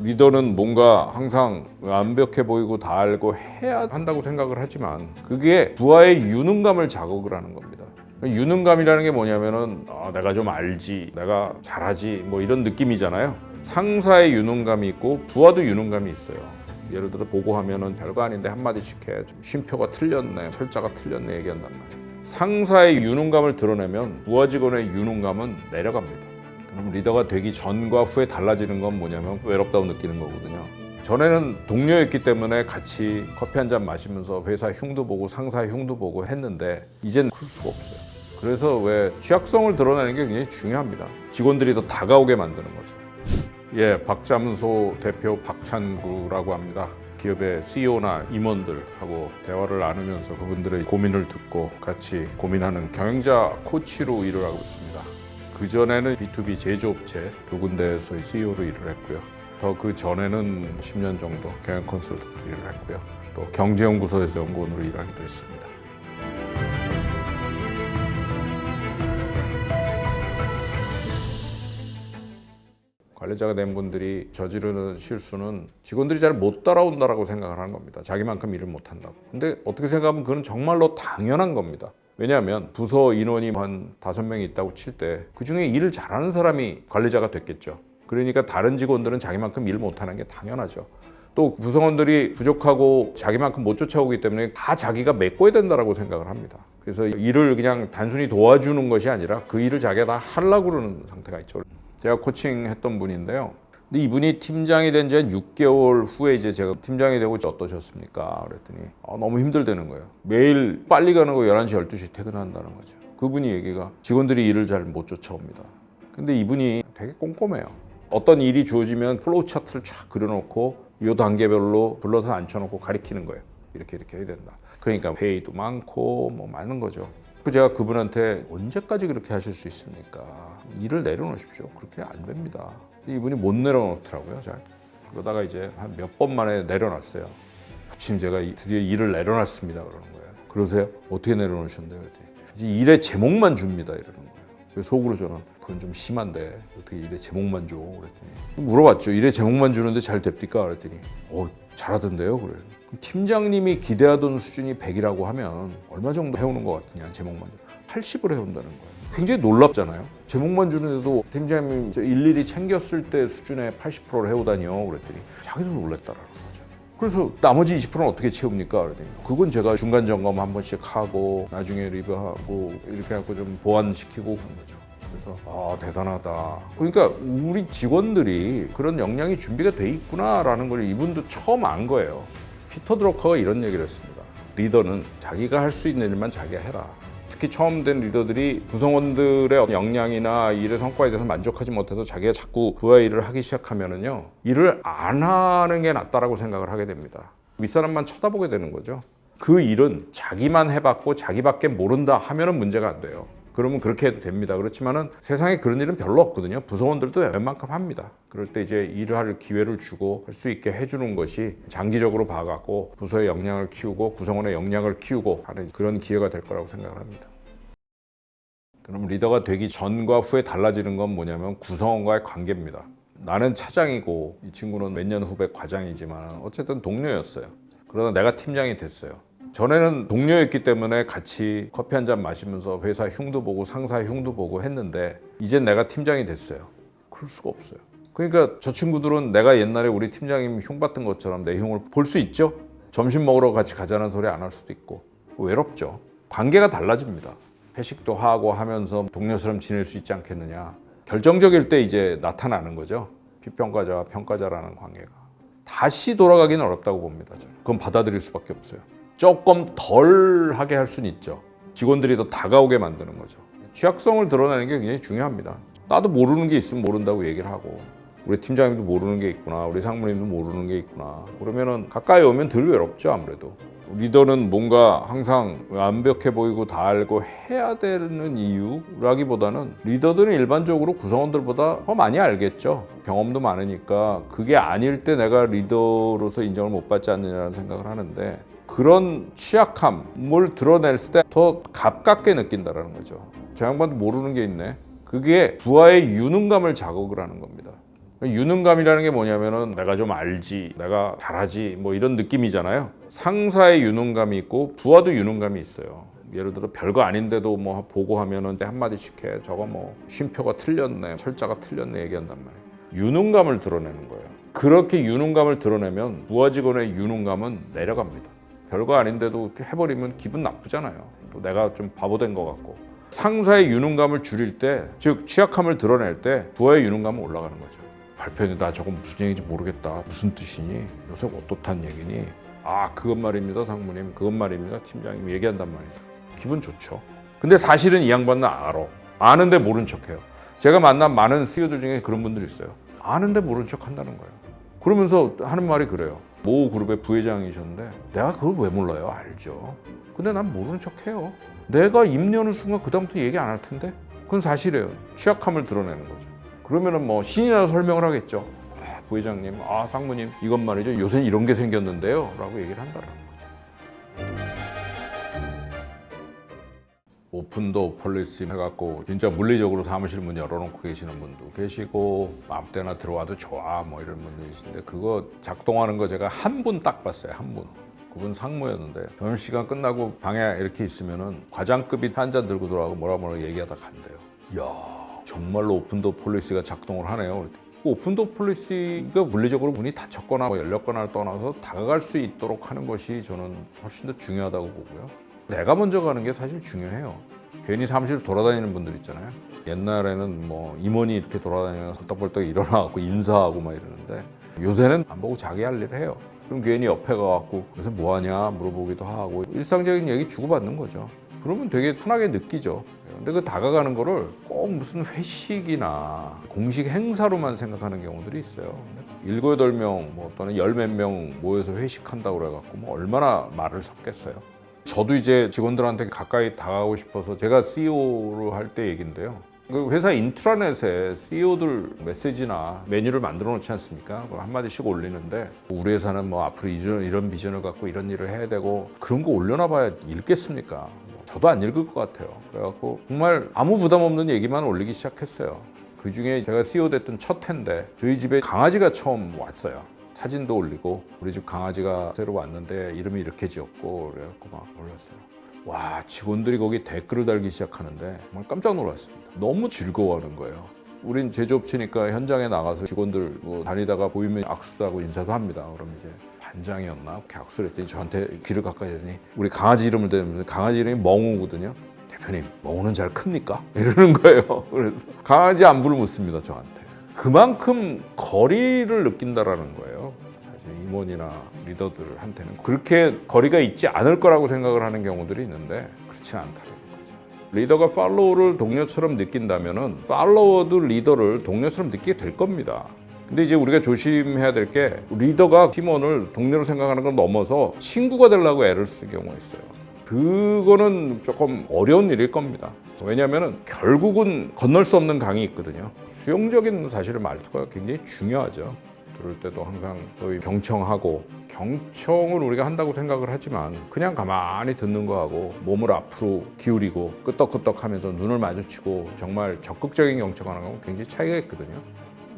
리더는 뭔가 항상 완벽해 보이고 다 알고 해야 한다고 생각을 하지만 그게 부하의 유능감을 자극을 하는 겁니다. 유능감이라는 게 뭐냐면은 내가 좀 알지, 내가 잘하지 뭐 이런 느낌이잖아요. 상사의 유능감이 있고 부하도 유능감이 있어요. 예를 들어 보고하면은 별거 아닌데 한마디씩 해. 좀 쉼표가 틀렸네, 철자가 틀렸네 얘기한단 말이에요. 상사의 유능감을 드러내면 부하 직원의 유능감은 내려갑니다. 그럼 리더가 되기 전과 후에 달라지는 건 뭐냐면 외롭다고 느끼는 거거든요. 전에는 동료였기 때문에 같이 커피 한 잔 마시면서 회사 흉도 보고 상사 흉도 보고 했는데 이젠 그럴 수가 없어요. 그래서 왜 취약성을 드러내는 게 굉장히 중요합니다. 직원들이 더 다가오게 만드는 거죠. 예, 박잠소 대표 박찬구라고 합니다. 기업의 CEO나 임원들하고 대화를 나누면서 그분들의 고민을 듣고 같이 고민하는 경영자 코치로 일을 하고 있습니다. 그전에는 B2B 제조업체 두 군데에서 CEO로 일을 했고요. 더 그 전에는 10년 정도 경영 컨설턴트 일을 했고요. 또 경제연구소에서 연구원으로 일하기도 했습니다. 관리자가 된 분들이 저지르는 실수는 직원들이 잘 못 따라온다라고 생각을 하는 겁니다. 자기만큼 일을 못한다고. 근데 어떻게 생각하면 그건 정말로 당연한 겁니다. 왜냐하면 부서 인원이 한 5명이 있다고 칠 때 그중에 일을 잘하는 사람이 관리자가 됐겠죠. 그러니까 다른 직원들은 자기만큼 일 못하는 게 당연하죠. 또 구성원들이 부족하고 자기만큼 못 쫓아오기 때문에 다 자기가 메꿔야 된다고 생각을 합니다. 그래서 일을 그냥 단순히 도와주는 것이 아니라 그 일을 자기가 다 하려고 그러는 상태가 있죠. 제가 코칭했던 분인데요. 근데 이분이 팀장이 된 지 한 6개월 후에 이제 제가 팀장이 되고 어떠셨습니까? 그랬더니 너무 힘들다는 거예요. 매일 빨리 가는 거 11시, 12시 퇴근한다는 거죠. 그분이 얘기가 직원들이 일을 잘 못 쫓아옵니다. 근데 이분이 되게 꼼꼼해요. 어떤 일이 주어지면 플로우 차트를 쫙 그려놓고 이 단계별로 불러서 앉혀놓고 가리키는 거예요. 이렇게 해야 된다. 그러니까 회의도 많고 뭐 많은 거죠. 제가 그분한테 언제까지 그렇게 하실 수 있습니까? 일을 내려놓으십시오. 그렇게 안 됩니다. 이분이 못 내려놓더라고요. 잘. 그러다가 이제 한 몇 번 만에 내려놨어요. 부침 제가 드디어 일을 내려놨습니다. 그러는 거예요. 그러세요? 어떻게 내려놓으셨는데요? 그랬더니 일의 제목만 줍니다. 이러는 거예요. 그래서 속으로 저는 그건 좀 심한데 어떻게 일의 제목만 줘? 그랬더니 물어봤죠. 일의 제목만 주는데 잘 됩니까? 그랬더니 잘하던데요? 그래요. 팀장님이 기대하던 수준이 100이라고 하면 얼마 정도 해오는 것 같으냐? 제목만 줘. 80을 해온다는 거예요. 굉장히 놀랍잖아요. 제목만 주는데도 팀장님이 일일이 챙겼을 때 수준의 80%를 해오다니요. 그랬더니 자기도 놀랬다라는 거죠. 그래서 나머지 20%는 어떻게 채웁니까? 그랬더니 그건 제가 중간 점검 한 번씩 하고 나중에 리뷰하고 이렇게 해갖고 좀 보완시키고 그런 거죠. 그래서 대단하다. 그러니까 우리 직원들이 그런 역량이 준비가 돼 있구나라는 걸 이분도 처음 안 거예요. 피터 드러커가 이런 얘기를 했습니다. 리더는 자기가 할 수 있는 일만 자기가 해라. 특히 처음 된 리더들이 구성원들의 역량이나 일의 성과에 대해서 만족하지 못해서 자기가 자꾸 부하의 일을 하기 시작하면은요, 일을 안 하는 게 낫다라고 생각을 하게 됩니다. 윗사람만 쳐다보게 되는 거죠. 그 일은 자기만 해봤고 자기밖에 모른다 하면은 문제가 안 돼요. 그러면 그렇게 해도 됩니다. 그렇지만은 세상에 그런 일은 별로 없거든요. 부서원들도 웬만큼 합니다. 그럴 때 이제 일을 할 기회를 주고 할 수 있게 해주는 것이 장기적으로 봐갖고 부서의 역량을 키우고 구성원의 역량을 키우고 하는 그런 기회가 될 거라고 생각을 합니다. 그럼 리더가 되기 전과 후에 달라지는 건 뭐냐면 구성원과의 관계입니다. 나는 차장이고 이 친구는 몇 년 후배 과장이지만 어쨌든 동료였어요. 그러다 내가 팀장이 됐어요. 전에는 동료였기 때문에 같이 커피 한 잔 마시면서 회사 흉도 보고 상사 흉도 보고 했는데 이젠 내가 팀장이 됐어요. 그럴 수가 없어요. 그러니까 저 친구들은 내가 옛날에 우리 팀장님 흉 봤던 것처럼 내 흉을 볼 수 있죠. 점심 먹으러 같이 가자는 소리 안 할 수도 있고 외롭죠. 관계가 달라집니다. 회식도 하고 하면서 동료처럼 지낼 수 있지 않겠느냐. 결정적일 때 이제 나타나는 거죠. 비평가자와 평가자라는 관계가. 다시 돌아가기는 어렵다고 봅니다. 저는. 그건 받아들일 수밖에 없어요. 조금 덜 하게 할 수는 있죠. 직원들이 더 다가오게 만드는 거죠. 취약성을 드러내는 게 굉장히 중요합니다. 나도 모르는 게 있으면 모른다고 얘기를 하고 우리 팀장님도 모르는 게 있구나, 우리 상무님도 모르는 게 있구나. 그러면은 가까이 오면 덜 외롭죠, 아무래도. 리더는 뭔가 항상 완벽해 보이고 다 알고 해야 되는 이유라기보다는 리더들은 일반적으로 구성원들보다 더 많이 알겠죠. 경험도 많으니까 그게 아닐 때 내가 리더로서 인정을 못 받지 않느냐는 생각을 하는데 그런 취약함을 드러낼 때 더 가깝게 느낀다는 거죠. 저 양반도 모르는 게 있네. 그게 부하의 유능감을 자극을 하는 겁니다. 유능감이라는 게 뭐냐면은 내가 좀 알지, 내가 잘하지 뭐 이런 느낌이잖아요. 상사의 유능감이 있고 부하도 유능감이 있어요. 예를 들어 별거 아닌데도 뭐 보고하면은 한마디씩 해. 저거 뭐 쉼표가 틀렸네, 철자가 틀렸네 얘기한단 말이에요. 유능감을 드러내는 거예요. 그렇게 유능감을 드러내면 부하 직원의 유능감은 내려갑니다. 별거 아닌데도 해버리면 기분 나쁘잖아요. 또 내가 좀 바보 된 것 같고. 상사의 유능감을 줄일 때, 즉 취약함을 드러낼 때 부하의 유능감은 올라가는 거죠. 발표했는데 나 저건 무슨 얘기인지 모르겠다. 무슨 뜻이니? 요새 어떻단 얘기니? 아, 그건 말입니다 상무님, 그건 말입니다 팀장님 얘기한단 말이죠. 기분 좋죠. 근데 사실은 이 양반은 알아. 아는데 모른 척해요. 제가 만난 많은 CEO들 중에 그런 분들이 있어요. 아는데 모른 척 한다는 거예요. 그러면서 하는 말이 그래요. 모 그룹의 부회장이셨는데 내가 그걸 왜 몰라요? 알죠. 근데 난 모르는 척해요. 내가 입 여는 순간 그다음부터 얘기 안 할 텐데? 그건 사실이에요. 취약함을 드러내는 거죠. 그러면은 뭐 신이나 설명을 하겠죠. 아, 부회장님, 아 상무님, 이것 말이죠. 요새 이런 게 생겼는데요. 라고 얘기를 한다는 거죠. 오픈도 폴리시 해갖고 진짜 물리적으로 사무실 문 열어놓고 계시는 분도 계시고 아무 때나 들어와도 좋아 뭐 이런 분도 계신데 그거 작동하는 거 제가 한 분 딱 봤어요. 한 분. 그분 상무였는데 점심시간 끝나고 방에 이렇게 있으면은 과장급이 한 잔 들고 들어가고 뭐라 얘기하다 간대요. 이야, 정말로 오픈도 폴리시가 작동을 하네요. 오픈도 폴리시가 물리적으로 문이 닫혔거나 열렸거나를 떠나서 다가갈 수 있도록 하는 것이 저는 훨씬 더 중요하다고 보고요. 내가 먼저 가는 게 사실 중요해요. 괜히 사무실 돌아다니는 분들 있잖아요. 옛날에는 뭐 임원이 이렇게 돌아다니면서 벌떡벌떡 일어나갖고 인사하고 막 이러는데 요새는 안 보고 자기 할 일을 해요. 그럼 괜히 옆에 가갖고 요새 뭐하냐 물어보기도 하고 일상적인 얘기 주고받는 거죠. 그러면 되게 편하게 느끼죠. 근데 그 다가가는 거를 꼭 무슨 회식이나 공식 행사로만 생각하는 경우들이 있어요. 7, 8명 뭐 또는 10몇 명 모여서 회식한다고 그래갖고 뭐 얼마나 말을 섞겠어요. 저도 이제 직원들한테 가까이 다가가고 싶어서 제가 CEO로 할 때 얘기인데요. 그 회사 인트라넷에 CEO들 메시지나 메뉴를 만들어 놓지 않습니까? 한마디씩 올리는데 우리 회사는 뭐 앞으로 이런 비전을 갖고 이런 일을 해야 되고 그런 거 올려놔봐야 읽겠습니까? 저도 안 읽을 것 같아요. 그래갖고 정말 아무 부담 없는 얘기만 올리기 시작했어요. 그 중에 제가 CEO 됐던 첫 해인데 저희 집에 강아지가 처음 왔어요. 사진도 올리고 우리 집 강아지가 새로 왔는데 이름이 이렇게 지었고 그래갖고 막 올렸어요. 와, 직원들이 거기 댓글을 달기 시작하는데 정말 깜짝 놀랐습니다. 너무 즐거워하는 거예요. 우린 제조업체니까 현장에 나가서 직원들 뭐 다니다가 보이면 악수도 하고 인사도 합니다. 그럼 이제 반장이었나? 이렇게 악수를 했더니 저한테 귀를 가까이 대더니 우리 강아지 이름을 대면서 강아지 이름이 멍우거든요. 대표님, 멍우는 잘 큽니까? 이러는 거예요. 그래서 강아지 안부를 묻습니다, 저한테. 그만큼 거리를 느낀다라는 거예요. 사실 임원이나 리더들한테는 그렇게 거리가 있지 않을 거라고 생각을 하는 경우들이 있는데 그렇지 않다는 거죠. 리더가 팔로워를 동료처럼 느낀다면은 팔로워도 리더를 동료처럼 느끼게 될 겁니다. 근데 이제 우리가 조심해야 될 게 리더가 팀원을 동료로 생각하는 걸 넘어서 친구가 되려고 애를 쓸 경우가 있어요. 그거는 조금 어려운 일일 겁니다. 왜냐하면 결국은 건널 수 없는 강이 있거든요. 수용적인 사실은 말투가 굉장히 중요하죠. 들을 때도 항상 또 경청하고 경청을 우리가 한다고 생각을 하지만 그냥 가만히 듣는 거하고 몸을 앞으로 기울이고 끄떡끄떡하면서 눈을 마주치고 정말 적극적인 경청하는 거하고 굉장히 차이가 있거든요.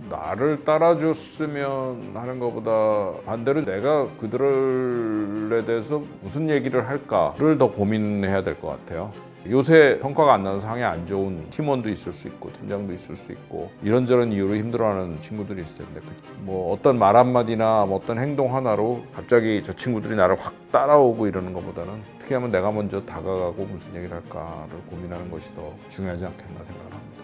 나를 따라줬으면 하는 것보다 반대로 내가 그들에 대해서 무슨 얘기를 할까를 더 고민해야 될 것 같아요. 요새 성과가 안 나서 상에 안 좋은 팀원도 있을 수 있고 팀장도 있을 수 있고 이런저런 이유로 힘들어하는 친구들이 있을 텐데 뭐 어떤 말 한마디나 뭐 어떤 행동 하나로 갑자기 저 친구들이 나를 확 따라오고 이러는 것보다는 어떻게 하면 내가 먼저 다가가고 무슨 얘기를 할까를 고민하는 것이 더 중요하지 않겠나 생각을 합니다.